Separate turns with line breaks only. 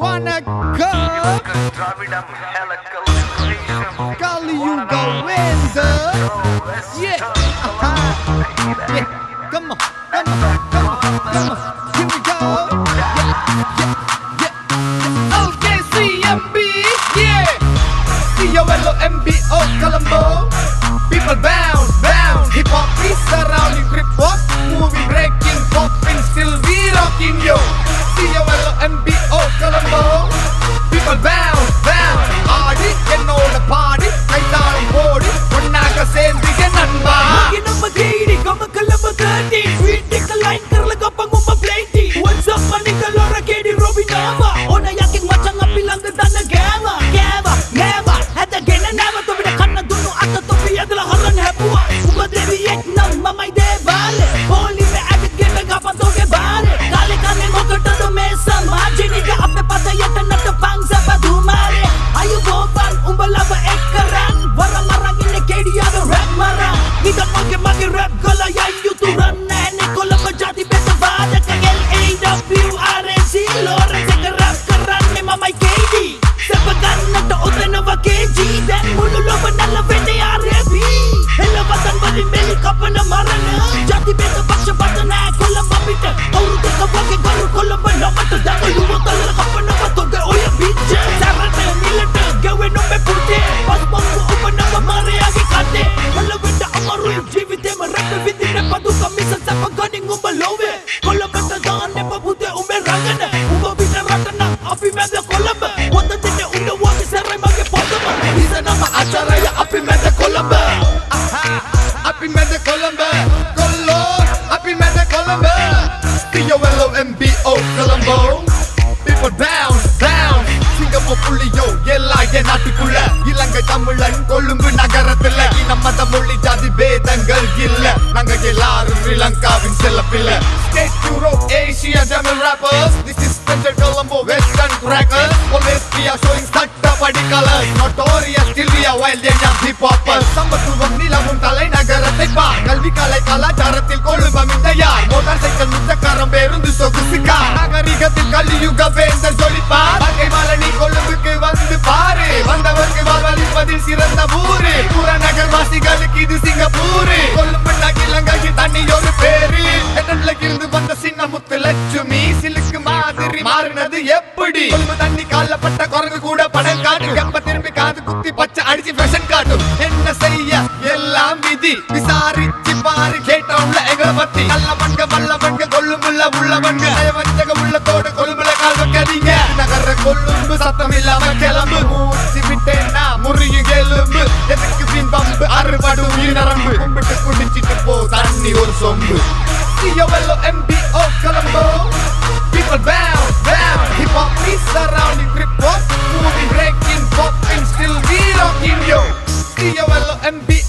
வணக்கம் கலியுக வேந்தர். Yeah, yeah, come on, come on, come on, come on, here we go. Yeah. Okay, CMB, yeah, COLOMBO, Colombo. People bounce, bounce, hip hop is surrounding, trip hop, movie breaking, popping, still we rocking yo. COLOMBO, Colombo. People bounce, bounce, ஆடி என்னோட பாடி கைதாளம் போடி ஒன்னாக சேர்ந்து நண்பா.
நம்ம கேடி கமக்கலம காட்டி sweet line करला गप्पा मुम्मा प्लेटी what's up मनिकलोरा KD रोबिनावा ओना याके मचंग पिलंग दन गैवा गैवा गैवा हद गेन नाव तो बिना खन्न दुनु अत तो पियदला हलन हैपुआ उपदेवी एक नम ममई देवाले होली में एडिट गेम गप्पा तो के बारे काले काने मोकट तो में समाजिनी का अपने पता यत नट पंग सब धुमारे आयु गोपाल उंबलावा एकरान वरा marang ini KD ada rap marang kita mage rap gala ya youtuber nene kola menjadi beta pada ke LAWRC Lawrence ke rap keran memang my KD sebagan nato otra nova KG dan mulu lo benala vende RFB elevatan bali meli kapana marana jadi beta baksha batana kola mabita auru ke kawake garu kola banamata damal lu tala kapana batoge oya bitch sarate milata gawe no me pute pas mangu upana mare age kate kola venda amaru jivite marate vidine padu kamisa sapagani ngumbalove kola beta dane babute ume rangana uba bita ratana api meda kolamba wata tine unda waki serai mage potama isa nama acara ya api meda kolamba
Api meda Colombo, Colo, api meda Colombo. COLOMBO, Colombo. People bounce, bounce. Singapore புள்ளியோ எல்லா என் நாட்டுக்குள்ள இலங்கை தமிழன் கொழும்பு நகரத்துல நம்ம மொழி ஜாதி பேதங்கள் இல்ல நாங்க எல்லாரும் ஸ்ரீலங்காவின் செல்ல பிள்ளை State Europe, Asia, German rappers. This is Central Colombo, Western crackers. Always we are showing start body colors. Notorious till we are wild and young hip hoppers. சம்பத்துவம் நிலவும் தலை நகரத்தை பார் கல்வி கலை கலாச்சாரத்தில் கொழும்பம் இந்த யார் மோட்டார் சைக்கிள் முச்சக்கரம் பேருந்து சொகுசு கார் நாகரிகத்தில் கலியுக வேந்தர் ஜொலிப்பார் வாழ்க்கை மாலனி கொழும்புக்கு வந்து பாரு வந்தவர்க்கு வாழ்வளிப்பதில் சிறந்த ஊரு புறநகர் வாசிகளுக்கு இது சிங்கப்பூரு கொழும்பு நகிலங்கையில் தண்ணி ஒரு பேரு எட்டன்ல இருந்து வந்த சின்ன முத்து லட்சுமி சிலுக்கு மாதிரி மாறினது எப்படி கொழும்பு தண்ணி காலப்பட்ட குரங்கு கூட படம் காட்டும் எப்ப திரும்பி காது குத்தி பச்சை அடிச்சு ஃபேஷன் காட்டும் என்ன செய்ய எல்லாம் விதி விசாரிச்சு பாரு கேட்டோம்ல எங்களை பத்தி நல்லவன்க வல்லவன்க கொழும்புல உள்ளவன்க நயவஞ்சக உள்ளத்தோடு கொழும்புல கால் வைக்காதீங்க நகர கொழும்பு சத்தம் இல்லாம கிளம்பு மூச்சு விட்டேன்னா முறியும் எலும்பு எதுக்கு பின் பம்பு அறுபடு உயிர் நரம்பு கும்பிட்டு குடிச்சிட்டு போ தண்ணி ஒரு சொம்பு COLOMBO, Colombo. People bounce, bounce. Hip hop is surrounding, trip hop, moving, breaking, popping, still we rocking yo. COLOMBO.